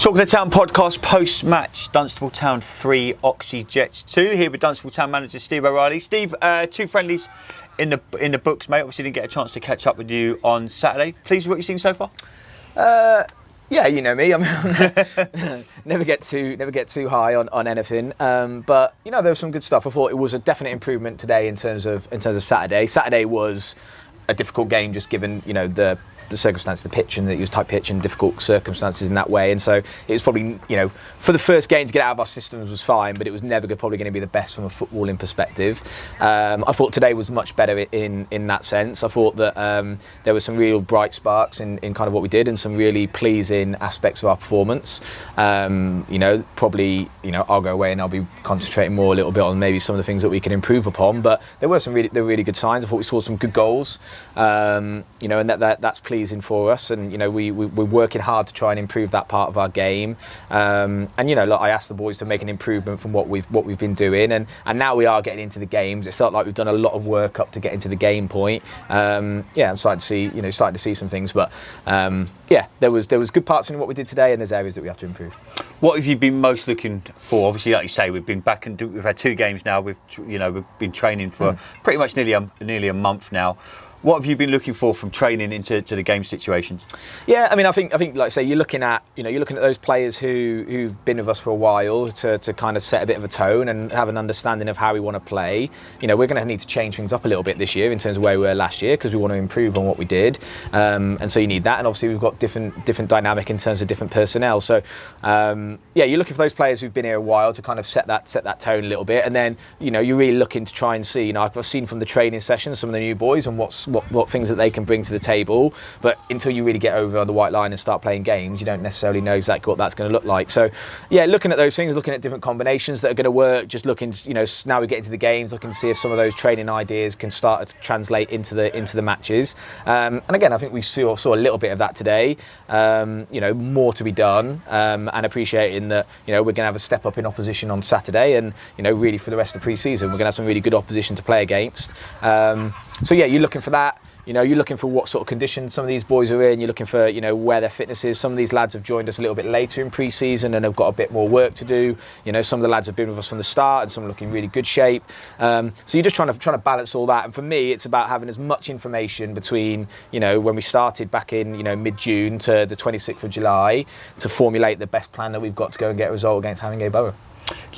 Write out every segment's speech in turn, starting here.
Talking to Town podcast post-match, Dunstable Town 3, Oxhey Jets 2. Here with Dunstable Town manager Steve O'Reilly. Steve, 2 friendlies in the books, mate. Obviously didn't get a chance to catch up with you on Saturday. Pleased with what you've seen so far? Yeah, you know me. I never get too high on anything. But you know, there was some good stuff. I thought it was a definite improvement today in terms of Saturday. Saturday was a difficult game, just given the circumstance of the pitch, and that it was tight pitch and difficult circumstances in that way. And so it was probably, for the first game to get out of our systems was fine, but it was never probably going to be the best from a footballing perspective. I thought today was much better in that sense. I thought that there were some real bright sparks in kind of what we did, and some really pleasing aspects of our performance. Probably I'll go away and I'll be concentrating more a little bit on maybe some of the things that we can improve upon. But there were really good signs. I thought we saw some good goals. And that's pleasing for us, and we're working hard to try and improve that part of our game. I asked the boys to make an improvement from what we've been doing, and now we are getting into the games. It felt like we've done a lot of work up to get into the game point. I'm starting to see some things, but there was good parts in what we did today, and there's areas that we have to improve. What have you been most looking for? Obviously, like you say, we've been back and we've had 2 games now. We've been training for pretty much nearly a month now. What have you been looking for from training into the game situations? Yeah, I think like I say, you're looking at those players who've been with us for a while to kind of set a bit of a tone and have an understanding of how we want to play. We're going to need to change things up a little bit this year in terms of where we were last year, because we want to improve on what we did. And so you need that, and obviously we've got different dynamic in terms of different personnel. So you're looking for those players who've been here a while to kind of set that tone a little bit, and then you're really looking to try and see. I've seen from the training sessions some of the new boys and what things that they can bring to the table, but until you really get over the white line and start playing games, you don't necessarily know exactly what that's going to look like. So looking at those things, looking at different combinations that are going to work, just looking, now we get into the games, looking to see if some of those training ideas can start to translate into the matches. And again, I think we saw a little bit of that today. More to be done, and appreciating that we're going to have a step up in opposition on Saturday, and really for the rest of pre-season we're going to have some really good opposition to play against. You're looking for that. You're looking for what sort of conditions some of these boys are in. You're looking for, where their fitness is. Some of these lads have joined us a little bit later in pre-season and have got a bit more work to do. Some of the lads have been with us from the start, and some are looking really good shape. So you're just trying to balance all that. And for me, it's about having as much information between, when we started back in, mid-June to the 26th of July to formulate the best plan that we've got to go and get a result against Haringey Borough.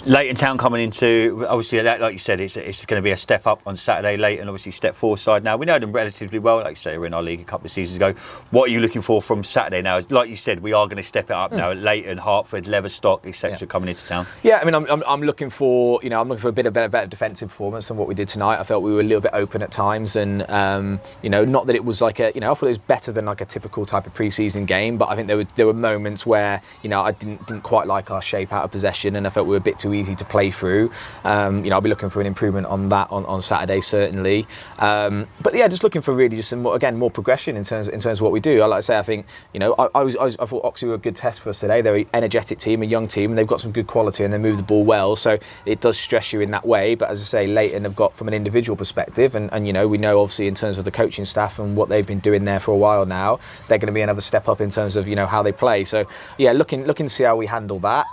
Leighton Town coming into, obviously, like you said, it's going to be a step up on Saturday. Leighton, obviously, step 4 side now. We know them relatively well. Like you say, they were in our league a couple of seasons ago. What are you looking for from Saturday now? Like you said, we are going to step it up now. Leighton, Hertford, Leverstock, etc. coming into town. Yeah, I'm looking for a bit of better defensive performance than what we did tonight. I felt we were a little bit open at times, and not that it was like I thought it was better than like a typical type of pre-season game, but I think there were moments where I didn't quite like our shape out of possession, and I felt we were a bit too easy to play through. I'll be looking for an improvement on that on Saturday, certainly. Just looking for really just some more progression in terms of what we do. Like I say, I think I thought Oxhey were a good test for us today. They're an energetic team, a young team, and they've got some good quality, and they move the ball well. So it does stress you in that way. But as I say, Leighton have got from an individual perspective, and we know obviously in terms of the coaching staff and what they've been doing there for a while now, they're going to be another step up in terms of how they play. So looking to see how we handle that.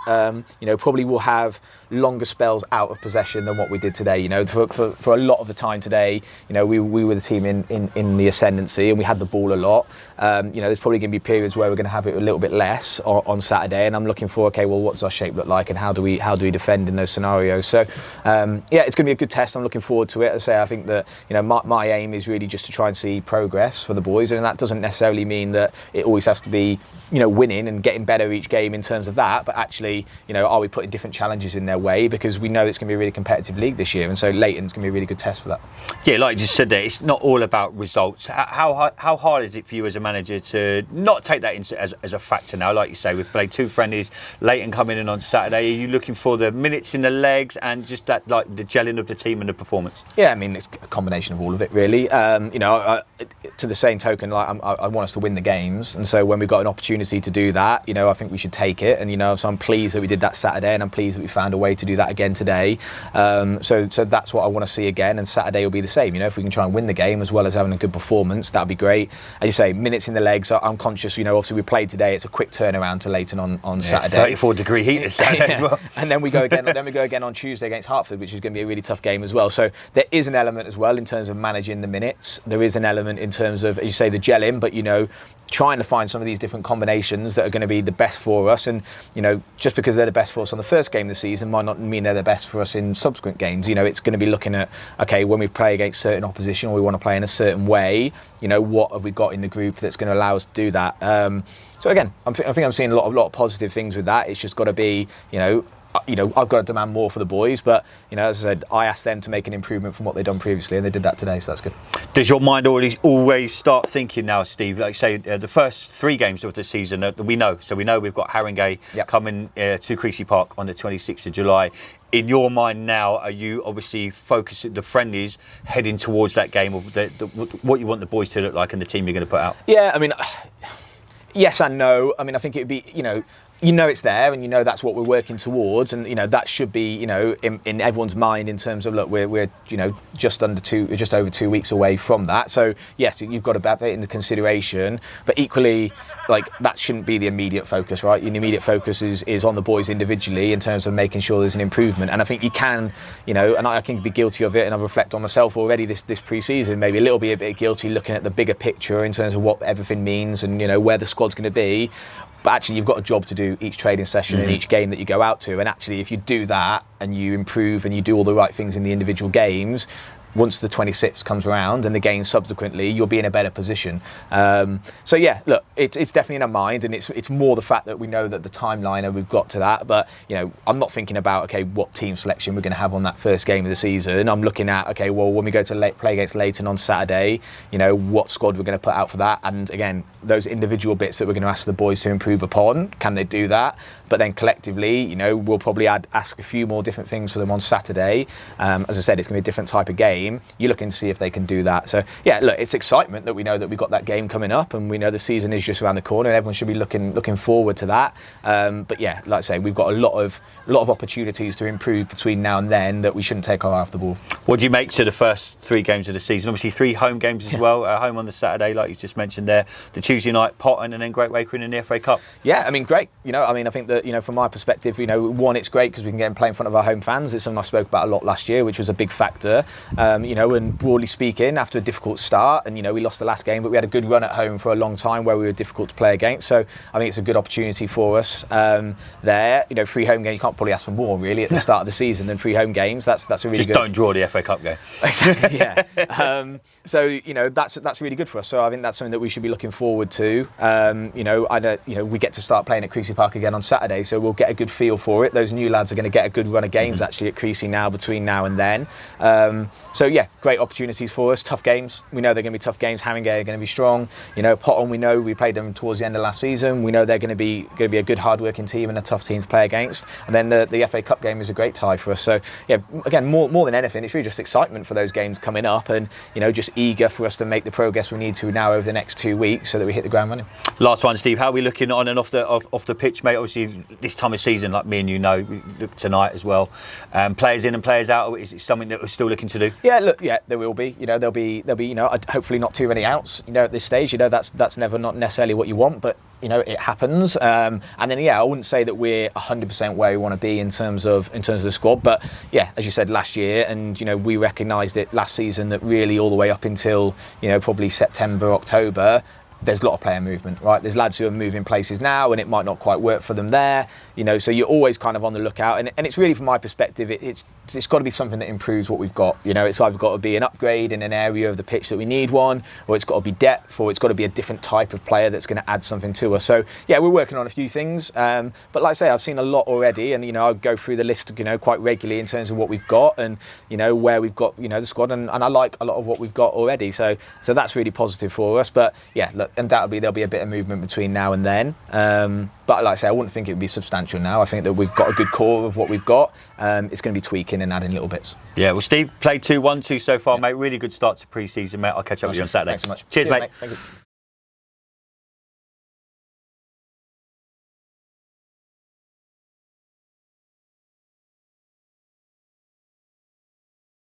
Probably will have longer spells out of possession than what we did today. For a lot of the time today, we were the team in the ascendancy, and we had the ball a lot. There's probably going to be periods where we're going to have it a little bit less on Saturday, and I'm looking for what does our shape look like, and how do we defend in those scenarios. So it's going to be a good test. I'm looking forward to it. As I say, I think that my aim is really just to try and see progress for the boys, and that doesn't necessarily mean that it always has to be winning and getting better each game in terms of that, but actually are we putting different challenges in their way, because we know it's going to be a really competitive league this year, and so Leighton's going to be a really good test for that. Yeah, like you just said there, it's not all about results. How hard is it for you as a manager to not take that into as a factor now? Like you say, we've played 2 friendlies, Leighton coming in on Saturday. Are you looking for the minutes in the legs and just that, like the gelling of the team and the performance? Yeah, it's a combination of all of it, really. To the same token, I want us to win the games, and so when we've got an opportunity to do that, I think we should take it. And so I'm pleased that we did that Saturday, and I'm pleased that we found a way to do that again today. So that's what I want to see again, and Saturday will be the same. If we can try and win the game as well as having a good performance, that'd be great. As you say, minutes in the legs, I'm conscious, obviously we played today, it's a quick turnaround to Leighton on Saturday. 34-degree heat this Saturday as well. And then we go again on Tuesday against Hertford, which is going to be a really tough game as well. So there is an element as well in terms of managing the minutes. There is an element in terms of, as you say, the gelling, but trying to find some of these different combinations that are going to be the best for us. And just because they're the best for us on the first game of the season might not mean they're the best for us in subsequent games. It's going to be looking at, okay, when we play against certain opposition or we want to play in a certain way, what have we got in the group that's going to allow us to do that. So again, I think I'm seeing a lot of positive things with that. It's just got to be, I've got to demand more for the boys, but as I said, I asked them to make an improvement from what they've done previously, and they did that today, so that's good. Does your mind always start thinking now, Steve? Like say the first 3 games of the season we know. So we know we've got Haringey coming to Creasy Park on the 26th of July. In your mind now, are you obviously focusing the friendlies heading towards that game, of what you want the boys to look like and the team you're going to put out? Yeah, I mean, yes and no. I mean, I think it would be, it's there, and that's what we're working towards, and that should be in everyone's mind in terms of, look, we're just over 2 weeks away from that. So yes, you've got to bear it into consideration, but equally, like, that shouldn't be the immediate focus, right? The immediate focus is on the boys individually in terms of making sure there's an improvement. And I think you can, and I can be guilty of it, and I reflect on myself already this pre-season, maybe a bit guilty looking at the bigger picture in terms of what everything means and where the squad's going to be. But actually, you've got a job to do each training session and each game that you go out to. And actually, if you do that and you improve and you do all the right things in the individual games, once the 26th comes around and the game subsequently, you'll be in a better position. So yeah, look, it's definitely in our mind, and it's more the fact that we know that the timeline and we've got to that. But I'm not thinking about, okay, what team selection we're going to have on that first game of the season. I'm looking at, okay, well, when we go to play against Leighton on Saturday, what squad we're going to put out for that. And again, those individual bits that we're going to ask the boys to improve upon, can they do that? But then collectively, we'll probably ask a few more different things for them on Saturday. As I said, it's going to be a different type of game. You're looking to see if they can do that. So yeah, look, it's excitement that we know that we've got that game coming up, and we know the season is just around the corner, and everyone should be looking forward to that. But yeah, like I say, we've got a lot of opportunities to improve between now and then that we shouldn't take our eye off the ball. What do you make to the first 3 games of the season? Obviously 3 home games as well. Home on the Saturday, like you just mentioned there. The Tuesday night, Potton, and then Great Wakering in the FA Cup. Yeah, I mean, great. I think that from my perspective, one, it's great because we can get and play in front of our home fans. It's something I spoke about a lot last year, which was a big factor. And broadly speaking, after a difficult start, and we lost the last game, but we had a good run at home for a long time where we were difficult to play against. So I think it's a good opportunity for us there. 3 home games, you can't probably ask for more really at the start of the season than 3 home games. That's a really just good. Don't draw the FA Cup game. Exactly. Yeah. So that's really good for us. So I think that's something that we should be looking forward to. We get to start playing at Creasy Park again on Saturday, so we'll get a good feel for it. Those new lads are going to get a good run of games actually at Creasy now between now and then. So yeah, great opportunities for us. Tough games. We know they're going to be tough games. Haringey are going to be strong. Potton, we know we played them towards the end of last season. We know they're going to be a good, hard-working team and a tough team to play against. And then the FA Cup game is a great tie for us. So yeah, again, more than anything, it's really just excitement for those games coming up, and just eager for us to make the progress we need to now over the next 2 weeks so that we hit the ground running. Last one, Steve. How are we looking on and off the pitch, mate? Obviously, this time of season, like me and we look tonight as well. Players in and players out. Is it something that we're still looking to do? Yeah, look, yeah, there will be. There'll be. Hopefully not too many outs. At this stage, that's never not necessarily what you want, but it happens. And then I wouldn't say that we're 100% where we want to be in terms of the squad, but yeah, as you said last year, and we recognised it last season that really all the way up until probably September, October, there's a lot of player movement, right? There's lads who are moving places now and it might not quite work for them there, so you're always kind of on the lookout, and it's really, from my perspective, it's got to be something that improves what we've got. It's either got to be an upgrade in an area of the pitch that we need one, or it's got to be depth, or it's got to be a different type of player that's going to add something to us. So yeah, we're working on a few things, but like I say, I've seen a lot already, and I'll go through the list quite regularly in terms of what we've got and where we've got the squad, and I like a lot of what we've got already, so that's really positive for us. But yeah, look, undoubtedly there'll be a bit of movement between now and then, but like I say, I wouldn't think it would be substantial now. I think that we've got a good core of what we've got. It's going to be tweaking and adding little bits. Yeah, well, Steve, played 2-1-2 so far, mate. Really good start to pre-season, mate. I'll catch up with you on Saturday. Thanks so much. Cheers, mate. Thank you.